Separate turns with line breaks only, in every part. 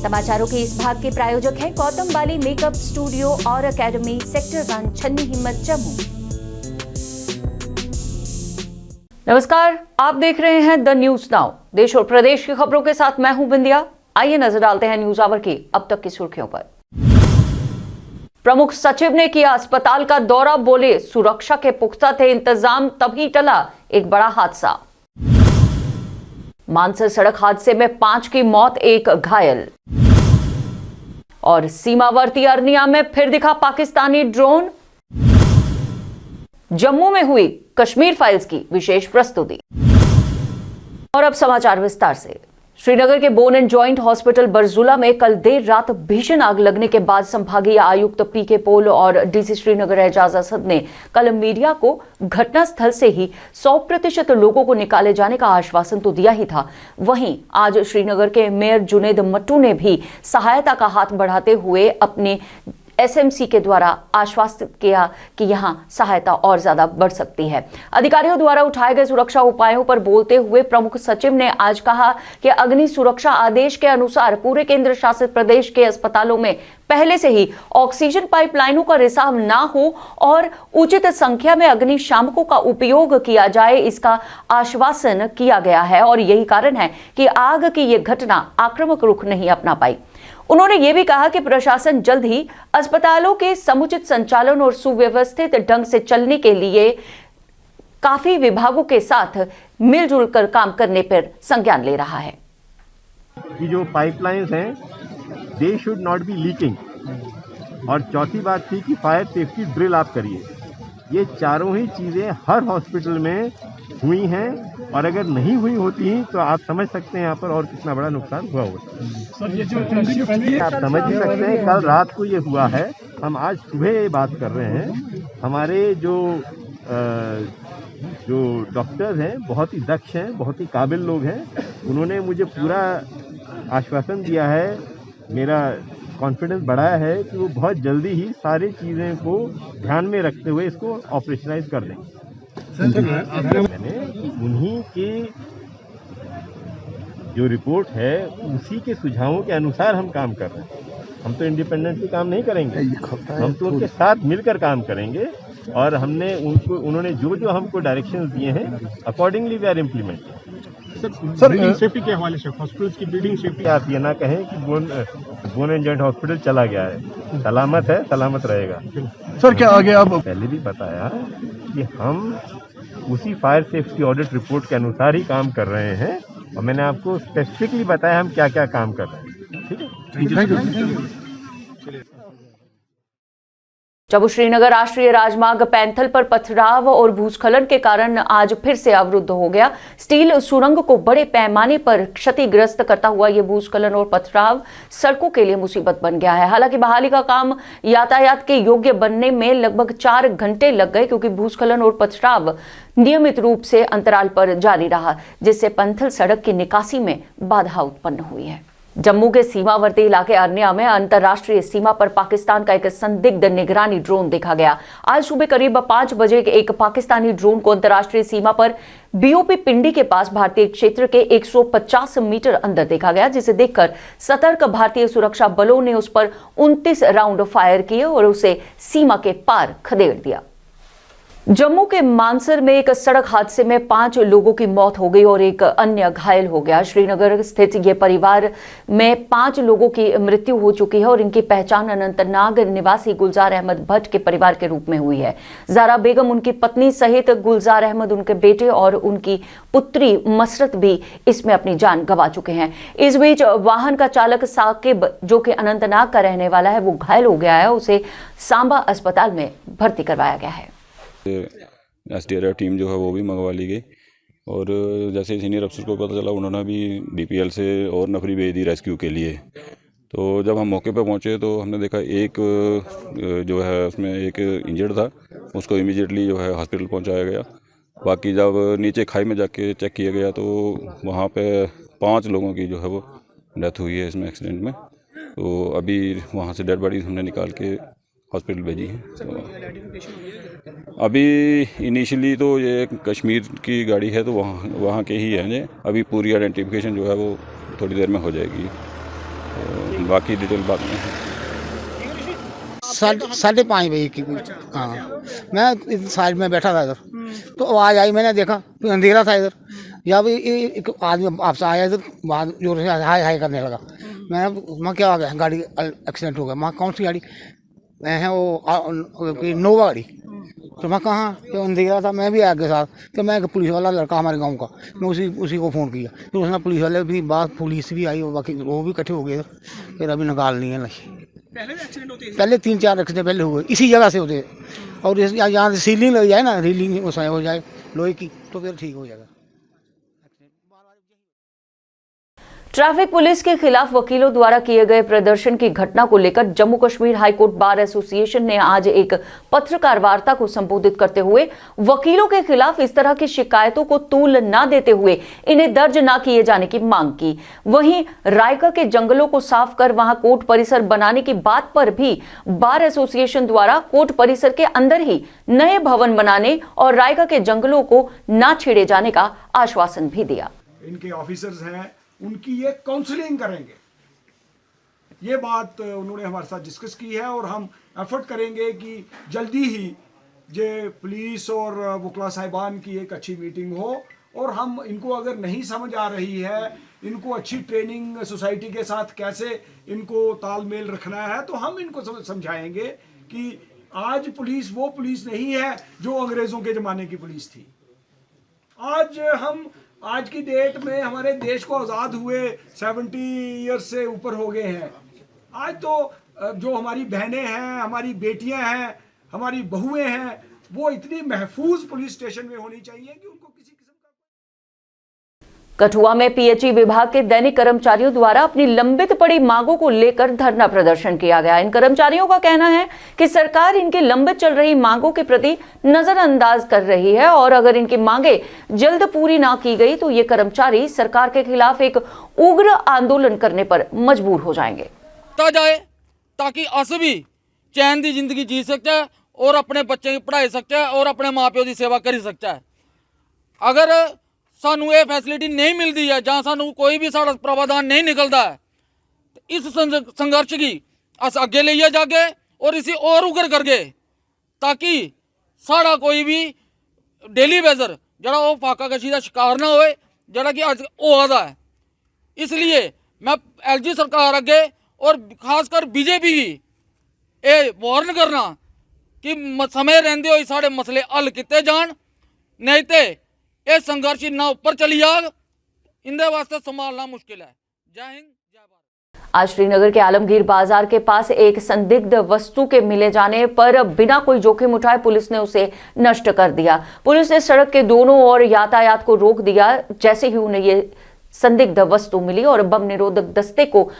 समाचारों के इस भाग के प्रायोजक हैं गौतम बाली मेकअप स्टूडियो और एकेडमी, सेक्टर 1, छन्नी हिम्मत, जम्मू। नमस्कार, आप देख रहे हैं द न्यूज नाउ। देश और प्रदेश की खबरों के साथ मैं हूं बिंदिया। आइए नजर डालते हैं न्यूज आवर की अब तक की सुर्खियों पर। प्रमुख सचिव ने किया अस्पताल का दौरा, बोले सुरक्षा के पुख्ता थे इंतजाम, तभी टला एक बड़ा हादसा। मानसर सड़क हादसे में 5 की मौत, 1 घायल। और सीमावर्ती अरनिया में फिर दिखा पाकिस्तानी ड्रोन। जम्मू में हुई कश्मीर फाइल्स की विशेष प्रस्तुति। और अब समाचार विस्तार से। श्रीनगर के बोन एंड जॉइंट हॉस्पिटल बरजुला में कल देर रात भीषण आग लगने के बाद संभागीय आयुक्त पीके पोल और डीसी श्रीनगर एजाज असद ने कल मीडिया को घटनास्थल से ही 100% लोगों को निकाले जाने का आश्वासन तो दिया ही था, वहीं आज श्रीनगर के मेयर जुनेद मट्टू ने भी सहायता का हाथ बढ़ाते हुए अपने एसएमसी के द्वारा आश्वासित किया कि यहां सहायता और ज्यादा बढ़ सकती है। अधिकारियों द्वारा उठाए गए सुरक्षा उपायों पर बोलते हुए प्रमुख सचिव ने आज कहा कि अग्नि सुरक्षा आदेश के अनुसार पूरे केंद्र शासित प्रदेश के अस्पतालों में पहले से ही ऑक्सीजन पाइपलाइनों का रिसाव ना हो और उचित संख्या में अग्निशामकों का उपयोग किया जाए, इसका आश्वासन किया गया है। और यही कारण है कि आग की यह घटना आक्रामक रुख नहीं अपना पाई। उन्होंने यह भी कहा कि प्रशासन जल्द ही अस्पतालों के समुचित संचालन और सुव्यवस्थित ढंग से चलने के लिए काफी विभागों के साथ मिलजुल कर काम करने पर संज्ञान ले रहा है।
कि जो पाइपलाइंस हैं they should not be leaking, और चौथी बात थी कि फायर सेफ्टी ड्रिल आप करिए। ये चारों ही चीज़ें हर हॉस्पिटल में हुई हैं, और अगर नहीं हुई होती तो आप समझ सकते हैं यहाँ पर और कितना बड़ा नुकसान हुआ होता। आप समझ ही सकते हैं कल रात को ये हुआ है, हम आज सुबह ये बात कर रहे हैं। हमारे जो डॉक्टर्स हैं बहुत ही दक्ष हैं, बहुत ही काबिल लोग हैं, उन्होंने मुझे पूरा आश्वासन दिया है, मेरा कॉन्फिडेंस बढ़ाया है कि वो बहुत जल्दी ही सारी चीज़ें को ध्यान में रखते हुए इसको ऑपरेशनाइज कर देंगे। मैंने उन्हीं की जो रिपोर्ट है उसी के सुझावों के अनुसार हम काम कर रहे हैं। हम तो इंडिपेंडेंटली काम नहीं करेंगे, हम तो उनके साथ मिलकर काम करेंगे, और हमने उन्होंने जो हमको डायरेक्शंस दिए हैं accordingly we are implementing.
Sir building safety के हवाले से हॉस्पिटल्स की बिल्डिंग सेफ्टी,
आप ये ना कहें कि बोन एंड जॉइंट हॉस्पिटल चला गया है, सलामत है, सलामत रहेगा।
सर क्या आगे आप
पहले भी बताया कि हम उसी फायर सेफ्टी ऑडिट रिपोर्ट के अनुसार ही काम कर रहे हैं, और मैंने आपको स्पेसिफिकली बताया हम क्या क्या काम कर रहे हैं। ठीक है,
थैंक यू।
जम्मू श्रीनगर राष्ट्रीय राजमार्ग पैंथल पर पथराव और भूस्खलन के कारण आज फिर से अवरुद्ध हो गया। स्टील सुरंग को बड़े पैमाने पर क्षतिग्रस्त करता हुआ यह भूस्खलन और पथराव सड़कों के लिए मुसीबत बन गया है। हालांकि बहाली का काम यातायात के योग्य बनने में लगभग 4 घंटे लग गए, क्योंकि भूस्खलन और पथराव नियमित रूप से अंतराल पर जारी रहा, जिससे पैंथल सड़क की निकासी में बाधा उत्पन्न हुई है। जम्मू के सीमावर्ती इलाके अरनिया में अंतर्राष्ट्रीय सीमा पर पाकिस्तान का एक संदिग्ध निगरानी ड्रोन देखा गया। आज सुबह करीब 5 बजे एक पाकिस्तानी ड्रोन को अंतर्राष्ट्रीय सीमा पर बीओपी पिंडी के पास भारतीय क्षेत्र के 150 मीटर अंदर देखा गया, जिसे देखकर सतर्क भारतीय सुरक्षा बलों ने उस पर 29 राउंड फायर किए और उसे सीमा के पार खदेड़ दिया। जम्मू के मानसर में एक सड़क हादसे में 5 लोगों की मौत हो गई और एक अन्य घायल हो गया। श्रीनगर स्थित ये परिवार में 5 लोगों की मृत्यु हो चुकी है और इनकी पहचान अनंतनाग निवासी गुलजार अहमद भट्ट के परिवार के रूप में हुई है। ज़ारा बेगम, उनकी पत्नी सहित गुलजार अहमद, उनके बेटे और उनकी पुत्री मसरत भी इसमें अपनी जान गंवा चुके हैं। इस बीच वाहन का चालक साकिब, जो कि अनंतनाग का रहने वाला है, वो घायल हो गया है। उसे सांबा अस्पताल में भर्ती करवाया गया है।
एसडीआरएफ टीम जो है वो भी मंगवा ली गई, और जैसे सीनियर अफसर को पता चला उन्होंने भी डीपीएल से और नफरी भेज दी रेस्क्यू के लिए। तो जब हम मौके पर पहुंचे तो हमने देखा एक जो है उसमें एक इंजर्ड था, उसको इमीडिएटली जो है हॉस्पिटल पहुंचाया गया। बाकी जब नीचे खाई में जाके चेक किया गया तो वहाँ पे 5 लोगों की जो है वो डेथ हुई है इसमें एक्सीडेंट में। तो अभी वहाँ से डेड बॉडी हमने निकाल के हॉस्पिटल भेजी है। तो अभी इनिशियली तो ये कश्मीर की गाड़ी है तो वहाँ के ही है। अभी पूरी आइडेंटिफिकेशन जो है वो थोड़ी देर में हो जाएगी। तो बाकी डिटेल बाद में।
5:30 बजे की। हाँ, मैं इधर साइड में बैठा था इधर, तो आवाज़ आई, मैंने देखा तो अंधेरा था इधर। जब एक आदमी आपसे आया इधर, बाद जोर से हाय हाय करने लगा। मैं क्या आ गया, गाड़ी एक्सीडेंट हो गया। मैं कौन सी गाड़ी? मैं है वो नोवा गाड़ी। तो मैं कहाँ, तो अंधेरा था, मैं भी आया के साथ। तो मैं पुलिस वाला लड़का हमारे गांव का, मैं उसी को फ़ोन किया। तो उसने पुलिस वाले भी, बाद पुलिस भी आई और बाकी वो भी इकट्ठे हो गए। फिर अभी निकाल नहीं है नहीं। पहले 3-4 एक्सीडेंट पहले हुए इसी जगह से होते, और यहाँ से सीलिंग लग जाए ना, रीलिंग उसमें हो जाए लोहे की, तो फिर ठीक हो जाएगा।
ट्रैफिक पुलिस के खिलाफ वकीलों द्वारा किए गए प्रदर्शन की घटना को लेकर Jammu Kashmir high court bar association ने आज एक पत्रकार वार्ता को संबोधित करते हुए वकीलों के खिलाफ इस तरह की शिकायतों को तूल न देते हुए इन्हें दर्ज न किए जाने की मांग की। वहीं रायका के जंगलों को साफ कर वहां कोर्ट परिसर बनाने की बात पर भी बार एसोसिएशन द्वारा कोर्ट परिसर के अंदर ही नए भवन बनाने और रायका के जंगलों को न छेड़े जाने का आश्वासन भी दिया।
इनके ऑफिसर्स हैं, उनकी ये काउंसलिंग करेंगे, ये बात उन्होंने हमारे साथ डिस्कस की है। और हम एफर्ट करेंगे कि जल्दी ही जो पुलिस और वकला साहिबान की एक अच्छी मीटिंग हो, और हम इनको अगर नहीं समझ आ रही है, इनको अच्छी ट्रेनिंग सोसाइटी के साथ कैसे इनको तालमेल रखना है, तो हम इनको समझाएंगे कि आज पुलिस वो पुलिस नहीं है जो अंग्रेज़ों के ज़माने की पुलिस थी। आज की डेट में हमारे देश को आज़ाद हुए 70 ईयर्स से ऊपर हो गए हैं। आज तो जो हमारी बहनें हैं, हमारी बेटियां हैं, हमारी बहुएं हैं, वो इतनी महफूज पुलिस स्टेशन में होनी चाहिए कि उनको किसी किस्म का।
कठुआ में पीएचई विभाग के दैनिक कर्मचारियों द्वारा अपनी लंबित पड़ी मांगों को लेकर धरना प्रदर्शन किया गया। इन कर्मचारियों का कहना है कि सरकार इनकी लंबित चल रही मांगों के प्रति नजरअंदाज कर रही है और अगर इनकी मांगें जल्द पूरी ना की गई तो ये कर्मचारी सरकार के खिलाफ एक उग्र आंदोलन करने पर मजबूर हो जाएंगे।
जाए ताकि अस भी चैन की जिंदगी जी सकते हैं और अपने बच्चे की पढ़ाई सकते हैं और अपने माँ प्यो की सेवा कर सकते हैं। अगर सानू ये फैसिलिटी नहीं मिलती है, जहाँ सानू कोई भी साड़ा प्रावधान नहीं निकलता है, तो इस संघर्ष की अस अगे ले जागे और इसे और उग्र करगे ताकि साड़ा कोई भी डेली बेजर जरा वो फाका कशी का शिकार ना होए जरा कि अज होगा है। इसलिए मैं एलजी सरकार अगे और खासकर बीजेपी की ये वार्न करना कि समय रहंदे होए साढ़े मसले हल किए जान, नहीं तो ये संघर्ष ना ऊपर चली जाग, इनके वास्ते संभालना मुश्किल है। जय हिंद जय भारत।
आज श्रीनगर के आलमगीर बाजार के पास एक संदिग्ध वस्तु के मिले जाने पर बिना कोई जोखिम उठाए पुलिस ने उसे नष्ट कर दिया। पुलिस ने सड़क के दोनों ओर यातायात को रोक दिया जैसे ही उन्हें ये संदिग्ध वस्तु मिली और बम निरोधक दस्ते को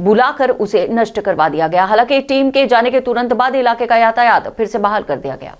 बुलाकर उसे नष्ट करवा दिया गया। हालांकि टीम के जाने के तुरंत बाद इलाके का यातायात फिर से बहाल कर दिया गया।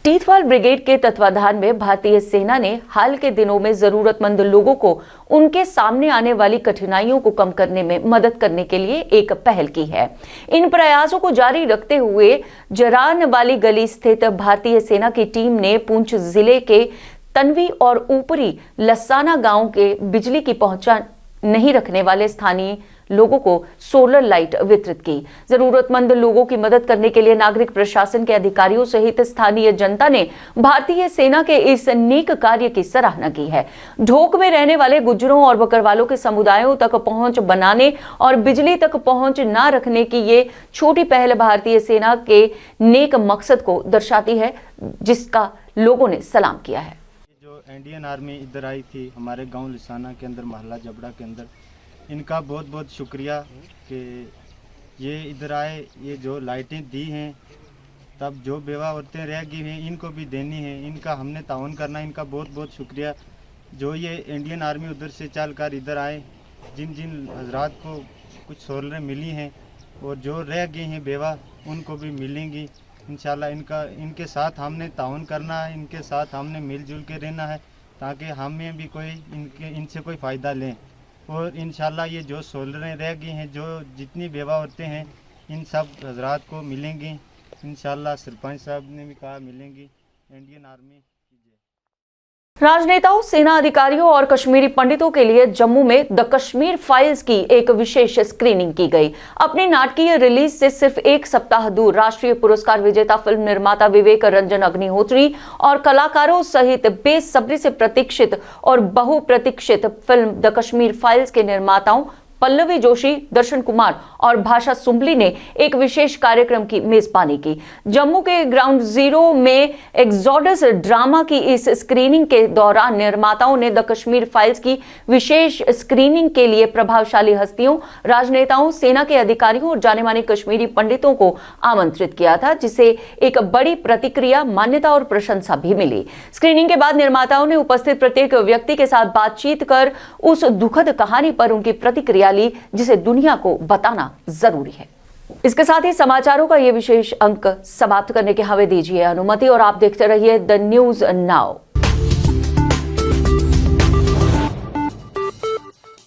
टीथवाल ब्रिगेड के तत्वाधान में भारतीय सेना ने हाल के दिनों में जरूरतमंद लोगों को उनके सामने आने वाली कठिनाइयों को कम करने में मदद करने के लिए एक पहल की है। इन प्रयासों को जारी रखते हुए जरान वाली गली स्थित भारतीय सेना की टीम ने पुंछ जिले के तनवी और ऊपरी लसाना गांव के बिजली की पहुंच नहीं रखने वाले स्थानीय लोगों को सोलर लाइट वितरित की। जरूरतमंद लोगों की मदद करने के लिए नागरिक प्रशासन के अधिकारियों सहित स्थानीय जनता ने भारतीय सेना के इस नेक कार्य की सराहना की है। ढोक में रहने वाले गुज्जरों और बकरवालों के समुदायों तक पहुंच बनाने और बिजली तक पहुंच न रखने की ये छोटी पहल भारतीय सेना के नेक मकसद को दर्शाती है, जिसका लोगों ने सलाम किया है।
जो इंडियन आर्मी इधर आई थी हमारे गांव लिसाना के अंदर, मोहल्ला जबड़ा के अंदर, इनका बहुत बहुत शुक्रिया कि ये इधर आए, ये जो लाइटें दी हैं, तब जो बेवा औरतें रह गई हैं इनको भी देनी है, इनका हमने ताउन करना, इनका बहुत बहुत शुक्रिया। जो ये इंडियन आर्मी उधर से चल कर इधर आए, जिन जिन हजरात को कुछ सोलरें मिली हैं और जो रह गई हैं बेवा उनको भी मिलेंगी इंशाल्लाह। इनके साथ हमने ताउन करना है, इनके साथ हमने मिलजुल के रहना है ताकि हमें भी कोई इनसे कोई फ़ायदा लें। और इंशाल्लाह ये जो सोलरें रह गई हैं, जो जितनी बेवा औरतें हैं, इन सब हजरात को मिलेंगी इंशाल्लाह। सरपंच साहब ने भी कहा मिलेंगी। इंडियन आर्मी
राजनेताओं, सेना अधिकारियों और कश्मीरी पंडितों के लिए जम्मू में द कश्मीर फाइल्स की एक विशेष स्क्रीनिंग की गई। अपनी नाटकीय रिलीज से सिर्फ एक सप्ताह दूर राष्ट्रीय पुरस्कार विजेता फिल्म निर्माता विवेक रंजन अग्निहोत्री और कलाकारों सहित बेसब्री से प्रतीक्षित और बहुप्रतीक्षित फिल्म द कश्मीर फाइल्स के निर्माताओं पल्लवी जोशी, दर्शन कुमार और भाषा सुंबली ने एक विशेष कार्यक्रम की मेजबानी की। जम्मू के ग्राउंड जीरो में एक्सोडस ड्रामा की इस स्क्रीनिंग के दौरान निर्माताओं ने द कश्मीर फाइल्स की विशेष स्क्रीनिंग के लिए प्रभावशाली हस्तियों, राजनेताओं, सेना के अधिकारियों और जाने माने कश्मीरी पंडितों को आमंत्रित किया था, जिसे एक बड़ी प्रतिक्रिया, मान्यता और प्रशंसा भी मिली। स्क्रीनिंग के बाद निर्माताओं ने उपस्थित प्रत्येक व्यक्ति के साथ बातचीत कर उस दुखद कहानी पर उनकी प्रतिक्रिया ली, जिसे दुनिया को बताना जरूरी है। इसके साथ ही समाचारों का यह विशेष अंक समाप्त करने के हमें दीजिए अनुमति और आप देखते रहिए द न्यूज नाउ।